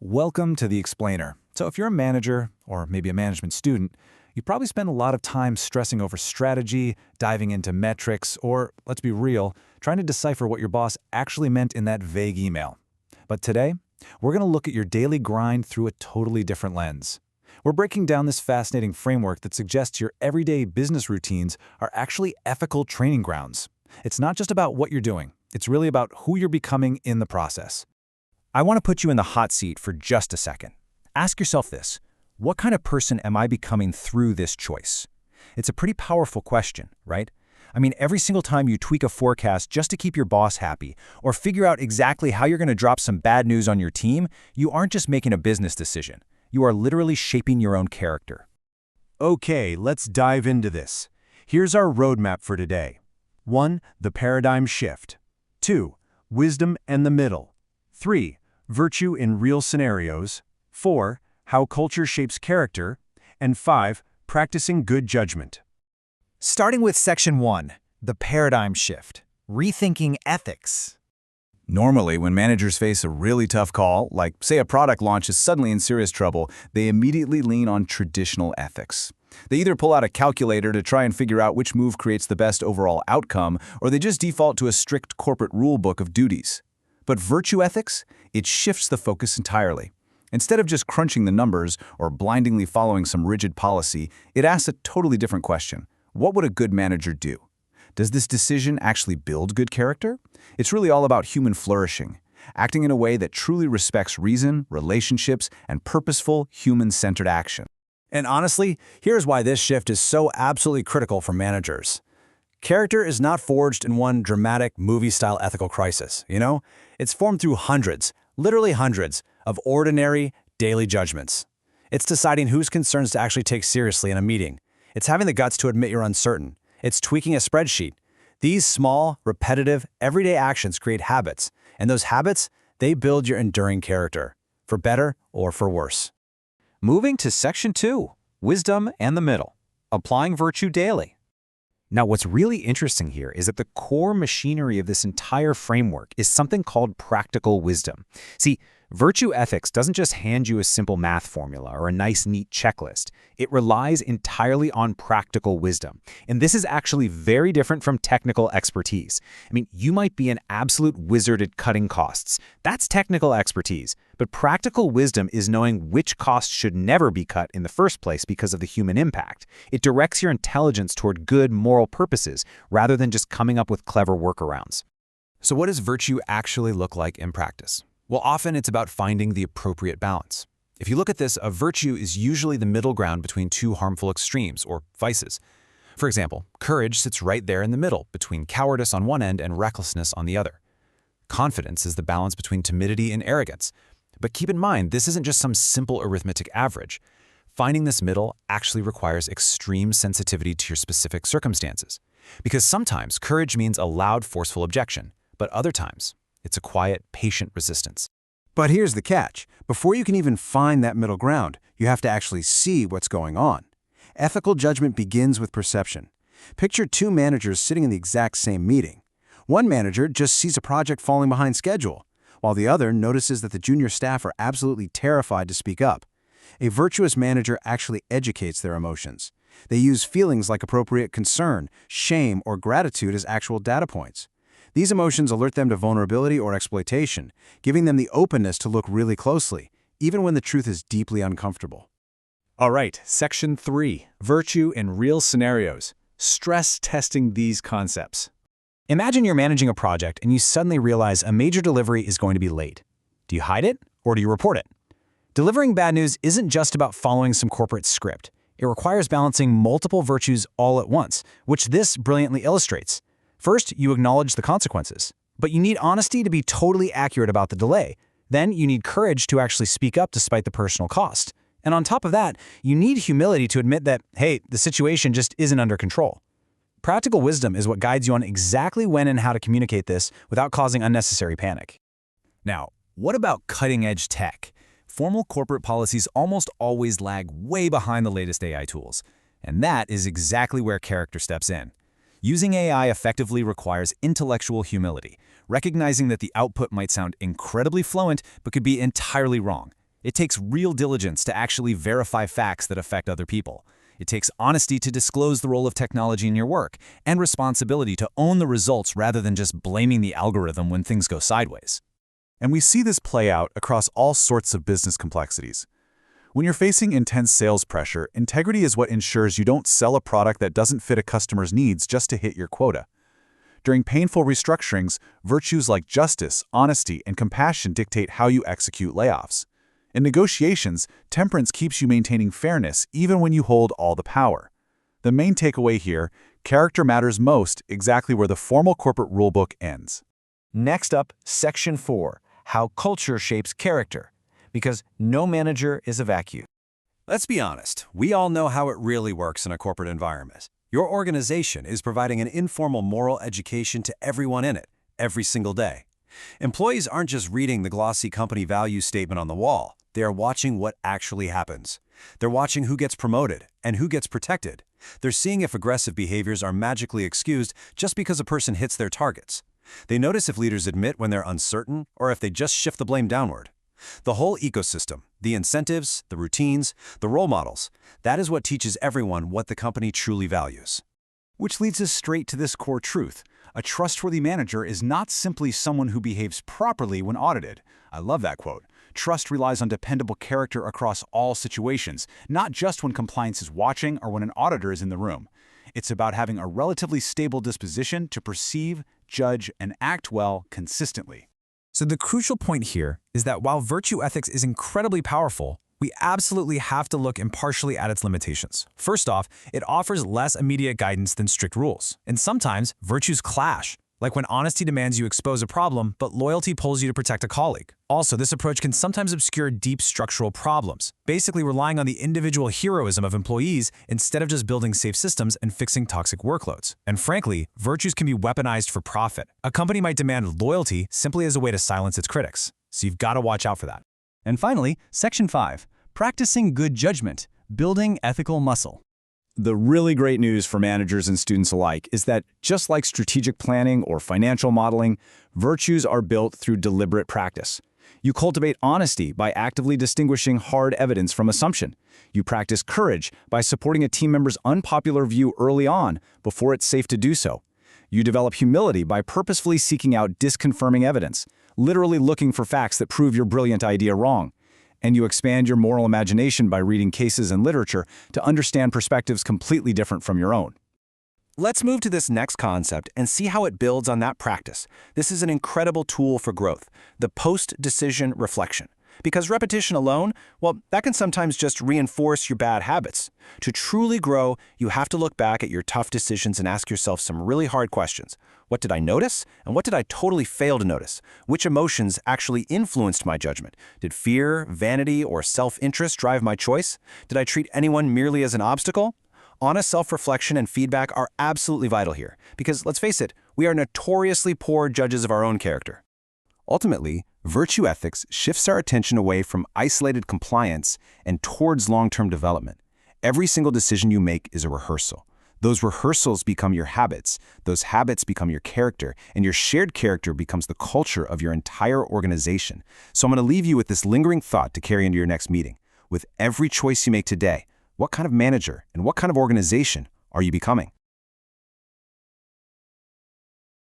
Welcome to The Explainer. So if you're a manager, or maybe a management student, you probably spend a lot of time stressing over strategy, diving into metrics, or, let's be real, trying to decipher what your boss actually meant in that vague email. But today, we're going to look at your daily grind through a totally different lens. We're breaking down this fascinating framework that suggests your everyday business routines are actually ethical training grounds. It's not just about what you're doing, it's really about who you're becoming in the process. I want to put you in the hot seat for just a second. Ask yourself this: what kind of person am I becoming through this choice? It's a pretty powerful question, right? I mean, every single time you tweak a forecast just to keep your boss happy, or figure out exactly how you're going to drop some bad news on your team, you aren't just making a business decision. You are literally shaping your own character. Okay, let's dive into this. Here's our roadmap for today. 1. The paradigm shift. 2. Wisdom and the middle. 3. Virtue in real scenarios. 4. How culture shapes character. And 5. Practicing good judgment. Starting with Section 1, the paradigm shift, rethinking ethics. Normally, when managers face a really tough call, like say a product launch is suddenly in serious trouble, they immediately lean on traditional ethics. They either pull out a calculator to try and figure out which move creates the best overall outcome, or they just default to a strict corporate rule book of duties. But virtue ethics, it shifts the focus entirely. Instead of just crunching the numbers or blindly following some rigid policy, it asks a totally different question. What would a good manager do? Does this decision actually build good character? It's really all about human flourishing, acting in a way that truly respects reason, relationships, and purposeful, human-centered action. And honestly, here's why this shift is so absolutely critical for managers. Character is not forged in one dramatic, movie-style ethical crisis, It's formed through hundreds, literally hundreds, of ordinary, daily judgments. It's deciding whose concerns to actually take seriously in a meeting. It's having the guts to admit you're uncertain. It's tweaking a spreadsheet. These small, repetitive, everyday actions create habits, and those habits, they build your enduring character, for better or for worse. Moving to Section 2, Wisdom and the Middle, applying virtue daily. Now, what's really interesting here is that the core machinery of this entire framework is something called practical wisdom. See, virtue ethics doesn't just hand you a simple math formula or a nice, neat checklist. It relies entirely on practical wisdom. And this is actually very different from technical expertise. I mean, you might be an absolute wizard at cutting costs. That's technical expertise. But practical wisdom is knowing which costs should never be cut in the first place because of the human impact. It directs your intelligence toward good moral purposes rather than just coming up with clever workarounds. So what does virtue actually look like in practice? Well, often it's about finding the appropriate balance. If you look at this, a virtue is usually the middle ground between two harmful extremes, or vices. For example, courage sits right there in the middle, between cowardice on one end and recklessness on the other. Confidence is the balance between timidity and arrogance. But keep in mind, this isn't just some simple arithmetic average. Finding this middle actually requires extreme sensitivity to your specific circumstances. Because sometimes courage means a loud, forceful objection, but other times, it's a quiet, patient resistance. But here's the catch. Before you can even find that middle ground, you have to actually see what's going on. Ethical judgment begins with perception. Picture two managers sitting in the exact same meeting. One manager just sees a project falling behind schedule, while the other notices that the junior staff are absolutely terrified to speak up. A virtuous manager actually educates their emotions. They use feelings like appropriate concern, shame, or gratitude as actual data points. These emotions alert them to vulnerability or exploitation, giving them the openness to look really closely, even when the truth is deeply uncomfortable. All right, Section 3, Virtue in Real Scenarios, stress testing these concepts. Imagine you're managing a project and you suddenly realize a major delivery is going to be late. Do you hide it or do you report it? Delivering bad news isn't just about following some corporate script. It requires balancing multiple virtues all at once, which this brilliantly illustrates. First, you acknowledge the consequences, but you need honesty to be totally accurate about the delay. Then you need courage to actually speak up despite the personal cost. And on top of that, you need humility to admit that, hey, the situation just isn't under control. Practical wisdom is what guides you on exactly when and how to communicate this without causing unnecessary panic. Now, what about cutting-edge tech? Formal corporate policies almost always lag way behind the latest AI tools. And that is exactly where character steps in. Using AI effectively requires intellectual humility, recognizing that the output might sound incredibly fluent but could be entirely wrong. It takes real diligence to actually verify facts that affect other people. It takes honesty to disclose the role of technology in your work, and responsibility to own the results rather than just blaming the algorithm when things go sideways. And we see this play out across all sorts of business complexities. When you're facing intense sales pressure, integrity is what ensures you don't sell a product that doesn't fit a customer's needs just to hit your quota. During painful restructurings, virtues like justice, honesty, and compassion dictate how you execute layoffs. In negotiations, temperance keeps you maintaining fairness even when you hold all the power. The main takeaway here, character matters most, exactly where the formal corporate rulebook ends. Next up, Section 4, how culture shapes character. Because no manager is a vacuum. Let's be honest, we all know how it really works in a corporate environment. Your organization is providing an informal moral education to everyone in it, every single day. Employees aren't just reading the glossy company value statement on the wall. They are watching what actually happens. They're watching who gets promoted and who gets protected. They're seeing if aggressive behaviors are magically excused just because a person hits their targets. They notice if leaders admit when they're uncertain or if they just shift the blame downward. The whole ecosystem, the incentives, the routines, the role models, that is what teaches everyone what the company truly values. Which leads us straight to this core truth. A trustworthy manager is not simply someone who behaves properly when audited. I love that quote. Trust relies on dependable character across all situations, not just when compliance is watching or when an auditor is in the room. It's about having a relatively stable disposition to perceive, judge, and act well consistently. So the crucial point here is that while virtue ethics is incredibly powerful, we absolutely have to look impartially at its limitations. First off, it offers less immediate guidance than strict rules. And sometimes, virtues clash, like when honesty demands you expose a problem, but loyalty pulls you to protect a colleague. Also, this approach can sometimes obscure deep structural problems, basically relying on the individual heroism of employees instead of just building safe systems and fixing toxic workloads. And frankly, virtues can be weaponized for profit. A company might demand loyalty simply as a way to silence its critics. So you've got to watch out for that. And finally, Section 5, practicing good judgment, building ethical muscle. The really great news for managers and students alike is that just like strategic planning or financial modeling, virtues are built through deliberate practice. You cultivate honesty by actively distinguishing hard evidence from assumption. You practice courage by supporting a team member's unpopular view early on before it's safe to do so. You develop humility by purposefully seeking out disconfirming evidence, literally looking for facts that prove your brilliant idea wrong. And you expand your moral imagination by reading cases and literature to understand perspectives completely different from your own. Let's move to this next concept and see how it builds on that practice. This is an incredible tool for growth, the post-decision reflection. Because repetition alone, well, that can sometimes just reinforce your bad habits. To truly grow, you have to look back at your tough decisions and ask yourself some really hard questions. What did I notice? And what did I totally fail to notice? Which emotions actually influenced my judgment? Did fear, vanity, or self-interest drive my choice? Did I treat anyone merely as an obstacle? Honest self-reflection and feedback are absolutely vital here, because let's face it, we are notoriously poor judges of our own character. Ultimately, virtue ethics shifts our attention away from isolated compliance and towards long-term development. Every single decision you make is a rehearsal. Those rehearsals become your habits, those habits become your character, and your shared character becomes the culture of your entire organization. So I'm going to leave you with this lingering thought to carry into your next meeting. With every choice you make today, what kind of manager and what kind of organization are you becoming?